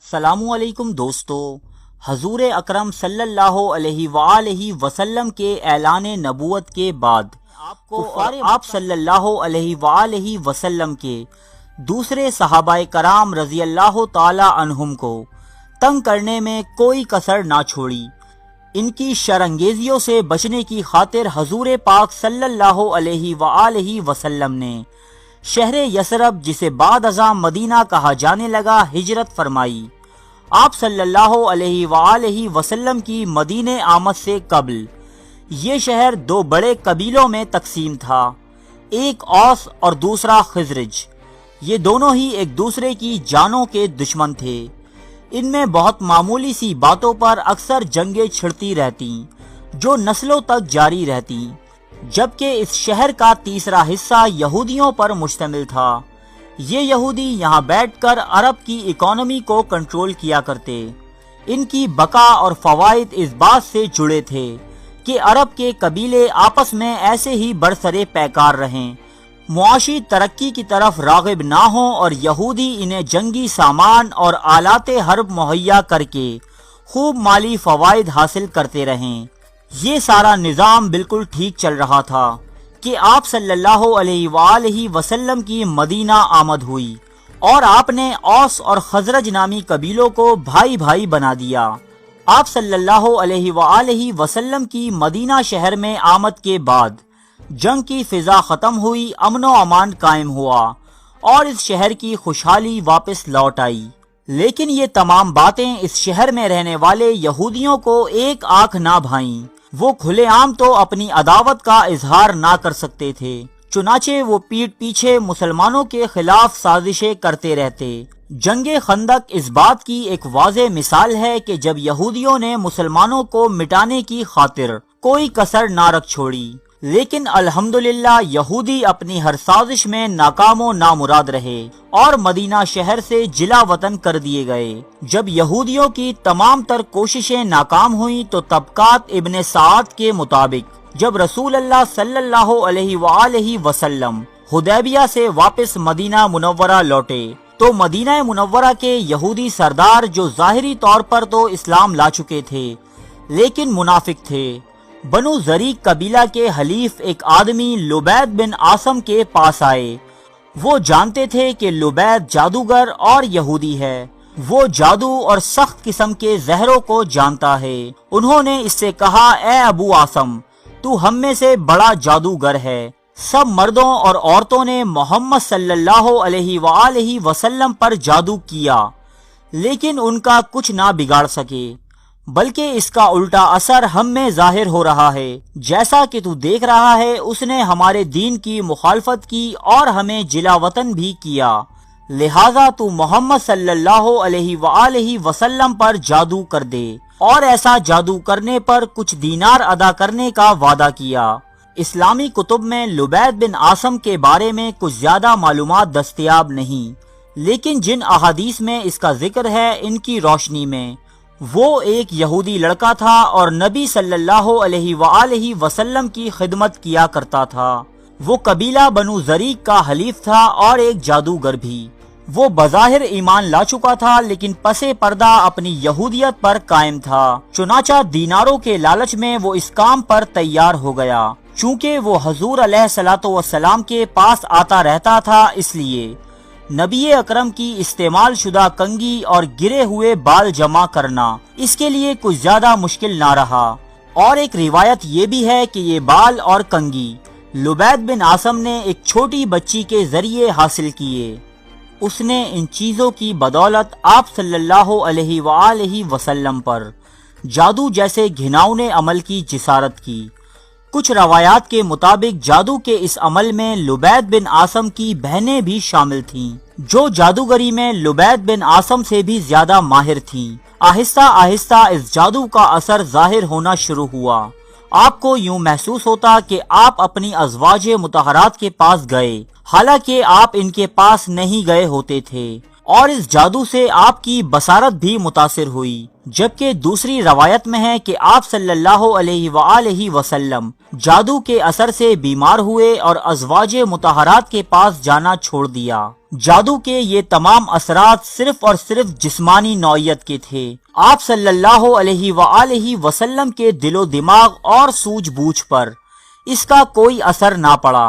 السلام علیکم دوستو، حضور اکرم صلی اللہ علیہ وآلہ وسلم کے اعلان نبوت کے بعد آپ صلی اللہ علیہ وآلہ وسلم کے دوسرے صحابہ کرام رضی اللہ تعالی عنہم کو تنگ کرنے میں کوئی کسر نہ چھوڑی۔ ان کی شرانگیزیوں سے بچنے کی خاطر حضور پاک صلی اللہ علیہ وآلہ وسلم نے شہر یثرب، جسے بعد ازاں مدینہ کہا جانے لگا، ہجرت فرمائی۔ آپ صلی اللہ علیہ وآلہ وسلم کی مدینہ آمد سے قبل یہ شہر دو بڑے قبیلوں میں تقسیم تھا، ایک اوس اور دوسرا خزرج۔ یہ دونوں ہی ایک دوسرے کی جانوں کے دشمن تھے۔ ان میں بہت معمولی سی باتوں پر اکثر جنگیں چھڑتی رہتی جو نسلوں تک جاری رہتی، جبکہ اس شہر کا تیسرا حصہ یہودیوں پر مشتمل تھا۔ یہ یہودی یہاں بیٹھ کر عرب کی اکانومی کو کنٹرول کیا کرتے۔ ان کی بقا اور فوائد اس بات سے جڑے تھے کہ عرب کے قبیلے آپس میں ایسے ہی برسرے پیکار رہیں، معاشی ترقی کی طرف راغب نہ ہوں، اور یہودی انہیں جنگی سامان اور آلات حرب مہیا کر کے خوب مالی فوائد حاصل کرتے رہیں۔ یہ سارا نظام بالکل ٹھیک چل رہا تھا کہ آپ صلی اللہ علیہ وآلہ وسلم کی مدینہ آمد ہوئی، اور آپ نے اوس اور خزرج نامی قبیلوں کو بھائی بھائی بنا دیا۔ آپ صلی اللہ علیہ وآلہ وسلم کی مدینہ شہر میں آمد کے بعد جنگ کی فضا ختم ہوئی، امن و امان قائم ہوا، اور اس شہر کی خوشحالی واپس لوٹ آئی۔ لیکن یہ تمام باتیں اس شہر میں رہنے والے یہودیوں کو ایک آنکھ نہ بھائیں۔ وہ کھلے عام تو اپنی عداوت کا اظہار نہ کر سکتے تھے، چنانچہ وہ پیٹھ پیچھے مسلمانوں کے خلاف سازشیں کرتے رہتے۔ جنگ خندق اس بات کی ایک واضح مثال ہے کہ جب یہودیوں نے مسلمانوں کو مٹانے کی خاطر کوئی کسر نہ رکھ چھوڑی، لیکن الحمدللہ یہودی اپنی ہر سازش میں ناکام و نامراد رہے اور مدینہ شہر سے جلا وطن کر دیے گئے۔ جب یہودیوں کی تمام تر کوششیں ناکام ہوئیں تو طبقات ابن سعد کے مطابق جب رسول اللہ صلی اللہ علیہ وآلہ وسلم حدیبیہ سے واپس مدینہ منورہ لوٹے تو مدینہ منورہ کے یہودی سردار، جو ظاہری طور پر تو اسلام لا چکے تھے لیکن منافق تھے، بنو زریق قبیلہ کے حلیف ایک آدمی لبید بن عاصم کے پاس آئے۔ وہ جانتے تھے کہ لبید جادوگر اور یہودی ہے، وہ جادو اور سخت قسم کے زہروں کو جانتا ہے۔ انہوں نے اس سے کہا، اے ابو عاصم، تو ہم میں سے بڑا جادوگر ہے۔ سب مردوں اور عورتوں نے محمد صلی اللہ علیہ وآلہ وسلم پر جادو کیا، لیکن ان کا کچھ نہ بگاڑ سکے، بلکہ اس کا الٹا اثر ہم میں ظاہر ہو رہا ہے۔ جیسا کہ تو دیکھ رہا ہے، اس نے ہمارے دین کی مخالفت کی اور ہمیں جلا وطن بھی کیا، لہذا تو محمد صلی اللہ علیہ وآلہ وسلم پر جادو کر دے، اور ایسا جادو کرنے پر کچھ دینار ادا کرنے کا وعدہ کیا۔ اسلامی کتب میں لبید بن عاصم کے بارے میں کچھ زیادہ معلومات دستیاب نہیں، لیکن جن احادیث میں اس کا ذکر ہے، ان کی روشنی میں وہ ایک یہودی لڑکا تھا اور نبی صلی اللہ علیہ وآلہ وسلم کی خدمت کیا کرتا تھا۔ وہ قبیلہ بنو زریق کا حلیف تھا اور ایک جادوگر بھی۔ وہ بظاہر ایمان لا چکا تھا، لیکن پس پردہ اپنی یہودیت پر قائم تھا۔ چنانچہ دیناروں کے لالچ میں وہ اس کام پر تیار ہو گیا۔ چونکہ وہ حضور علیہ الصلوۃ والسلام کے پاس آتا رہتا تھا، اس لیے نبی اکرم کی استعمال شدہ کنگھی اور گرے ہوئے بال جمع کرنا اس کے لیے کچھ زیادہ مشکل نہ رہا۔ اور ایک روایت یہ بھی ہے کہ یہ بال اور کنگھی لبید بن عاصم نے ایک چھوٹی بچی کے ذریعے حاصل کیے۔ اس نے ان چیزوں کی بدولت آپ صلی اللہ علیہ وآلہ وسلم پر جادو جیسے گھناؤنے عمل کی جسارت کی۔ کچھ روایات کے مطابق جادو کے اس عمل میں لبید بن عاصم کی بہنیں بھی شامل تھیں، جو جادوگری میں لبید بن عاصم سے بھی زیادہ ماہر تھیں۔ آہستہ آہستہ اس جادو کا اثر ظاہر ہونا شروع ہوا۔ آپ کو یوں محسوس ہوتا کہ آپ اپنی ازواج مطہرات کے پاس گئے، حالانکہ آپ ان کے پاس نہیں گئے ہوتے تھے، اور اس جادو سے آپ کی بصارت بھی متاثر ہوئی۔ جبکہ دوسری روایت میں ہے کہ آپ صلی اللہ علیہ وآلہ وسلم جادو کے اثر سے بیمار ہوئے اور ازواج مطہرات کے پاس جانا چھوڑ دیا۔ جادو کے یہ تمام اثرات صرف اور صرف جسمانی نوعیت کے تھے۔ آپ صلی اللہ علیہ وآلہ وسلم کے دل و دماغ اور سوجھ بوجھ پر اس کا کوئی اثر نہ پڑا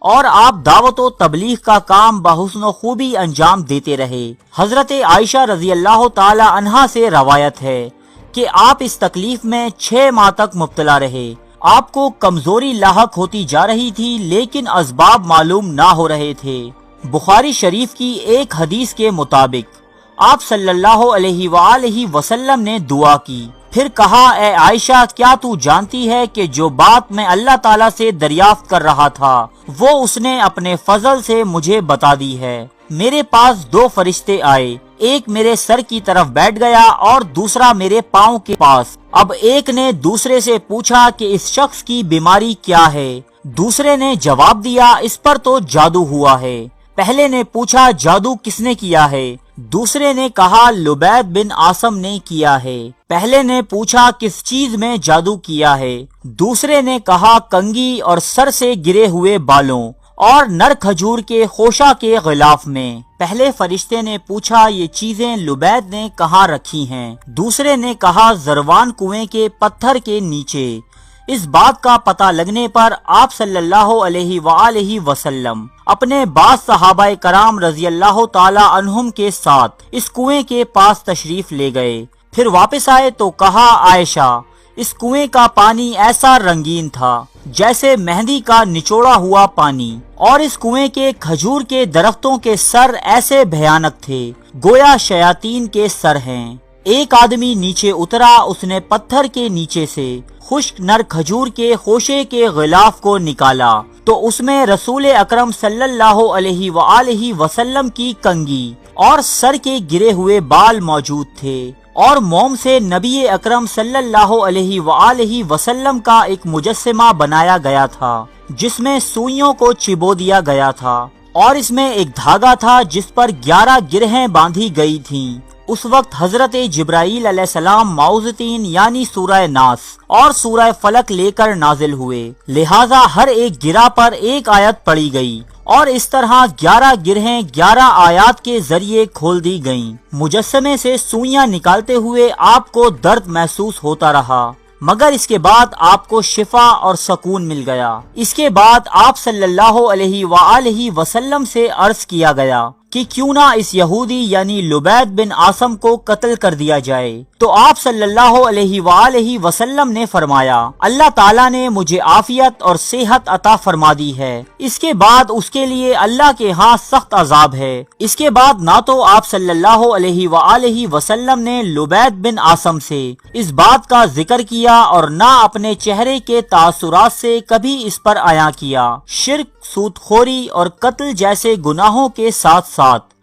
اور آپ دعوت و تبلیغ کا کام بحسن و خوبی انجام دیتے رہے۔ حضرت عائشہ رضی اللہ تعالی عنہا سے روایت ہے کہ آپ اس تکلیف میں 6 ماہ تک مبتلا رہے۔ آپ کو کمزوری لاحق ہوتی جا رہی تھی لیکن اسباب معلوم نہ ہو رہے تھے۔ بخاری شریف کی ایک حدیث کے مطابق آپ صلی اللہ علیہ وآلہ وسلم نے دعا کی، پھر کہا اے عائشہ کیا تو جانتی ہے کہ جو بات میں اللہ تعالیٰ سے دریافت کر رہا تھا وہ اس نے اپنے فضل سے مجھے بتا دی ہے۔ میرے پاس 2 فرشتے آئے، ایک میرے سر کی طرف بیٹھ گیا اور دوسرا میرے پاؤں کے پاس۔ اب ایک نے دوسرے سے پوچھا کہ اس شخص کی بیماری کیا ہے؟ دوسرے نے جواب دیا اس پر تو جادو ہوا ہے۔ پہلے نے پوچھا جادو کس نے کیا ہے؟ دوسرے نے کہا لبید بن عاصم نے کیا ہے۔ پہلے نے پوچھا کس چیز میں جادو کیا ہے؟ دوسرے نے کہا کنگھی اور سر سے گرے ہوئے بالوں اور نر کھجور کے خوشہ کے غلاف میں۔ پہلے فرشتے نے پوچھا یہ چیزیں لبید نے کہاں رکھی ہیں؟ دوسرے نے کہا زروان کنویں کے پتھر کے نیچے۔ اس بات کا پتہ لگنے پر آپ صلی اللہ علیہ وآلہ وسلم اپنے بعض صحابہ کرام رضی اللہ تعالی عنہم کے ساتھ اس کنویں کے پاس تشریف لے گئے۔ پھر واپس آئے تو کہا عائشہ اس کنویں کا پانی ایسا رنگین تھا جیسے مہندی کا نچوڑا ہوا پانی، اور اس کنویں کے کھجور کے درختوں کے سر ایسے بھیانک تھے گویا شیاطین کے سر ہیں۔ ایک آدمی نیچے اترا، اس نے پتھر کے نیچے سے خشک نر کھجور کے خوشے کے غلاف کو نکالا تو اس میں رسول اکرم صلی اللہ علیہ وآلہ وسلم کی کنگھی اور سر کے گرے ہوئے بال موجود تھے، اور موم سے نبی اکرم صلی اللہ علیہ وآلہ وسلم کا ایک مجسمہ بنایا گیا تھا جس میں سوئیوں کو چبو دیا گیا تھا، اور اس میں ایک دھاگا تھا جس پر 11 گرہیں باندھی گئی تھیں۔ اس وقت حضرت جبرائیل علیہ السلام معوذتین یعنی سورہ ناس اور سورہ فلق لے کر نازل ہوئے، لہٰذا ہر ایک گرہ پر ایک آیت پڑھی گئی، اور اس طرح 11 گرہیں 11 آیات کے ذریعے کھول دی گئیں۔ مجسمے سے سوئیاں نکالتے ہوئے آپ کو درد محسوس ہوتا رہا، مگر اس کے بعد آپ کو شفا اور سکون مل گیا۔ اس کے بعد آپ صلی اللہ علیہ وآلہ وسلم سے عرض کیا گیا کہ کیوں نہ اس یہودی یعنی لبید بن عاصم کو قتل کر دیا جائے، تو آپ صلی اللہ علیہ وآلہ وسلم نے فرمایا اللہ تعالیٰ نے مجھے عافیت اور صحت عطا فرما دی ہے، اس کے بعد اس کے لیے اللہ کے ہاں سخت عذاب ہے۔ اس کے بعد نہ تو آپ صلی اللہ علیہ وآلہ وسلم نے لبید بن عاصم سے اس بات کا ذکر کیا اور نہ اپنے چہرے کے تاثرات سے کبھی اس پر عیاں کیا۔ شرک، سود خوری اور قتل جیسے گناہوں کے ساتھ ساتھ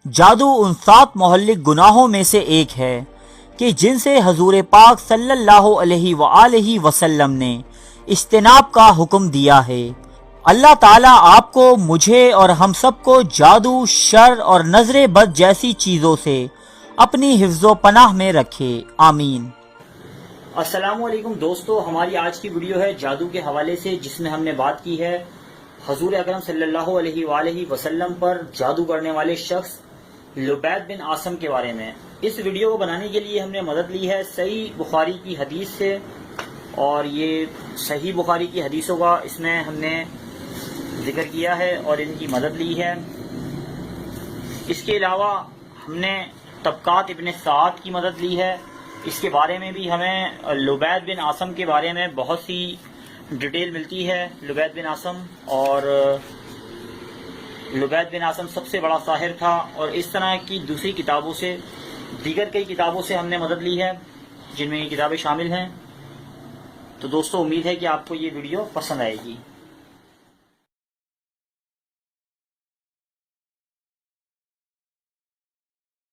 جادو ان 7 مہلک گناہوں میں سے ایک ہے کہ جن سے حضور پاک صلی اللہ علیہ وآلہ وسلم نے اجتناب کا حکم دیا ہے۔ اللہ تعالیٰ آپ کو، مجھے اور ہم سب کو جادو، شر اور نظر بد جیسی چیزوں سے اپنی حفظ و پناہ میں رکھے، آمین۔ السلام علیکم دوستو، ہماری آج کی ویڈیو ہے جادو کے حوالے سے، جس میں ہم نے بات کی ہے حضور اکرم صلی اللہ علیہ وآلہ وسلم پر جادو کرنے والے شخص لبید بن عاصم کے بارے میں۔ اس ویڈیو کو بنانے کے لیے ہم نے مدد لی ہے صحیح بخاری کی حدیث سے، اور یہ صحیح بخاری کی حدیثوں کا اس میں ہم نے ذکر کیا ہے اور ان کی مدد لی ہے۔ اس کے علاوہ ہم نے طبقات ابن سعد کی مدد لی ہے، اس کے بارے میں بھی ہمیں لبید بن عاصم کے بارے میں بہت سی ڈیٹیل ملتی ہے۔ لبید بن عاصم اور لبید بن عاصم سب سے بڑا ساحر تھا، اور اس طرح کی دوسری کتابوں سے، دیگر کئی کتابوں سے ہم نے مدد لی ہے جن میں یہ کتابیں شامل ہیں۔ تو دوستو، امید ہے کہ آپ کو یہ ویڈیو پسند آئے گی۔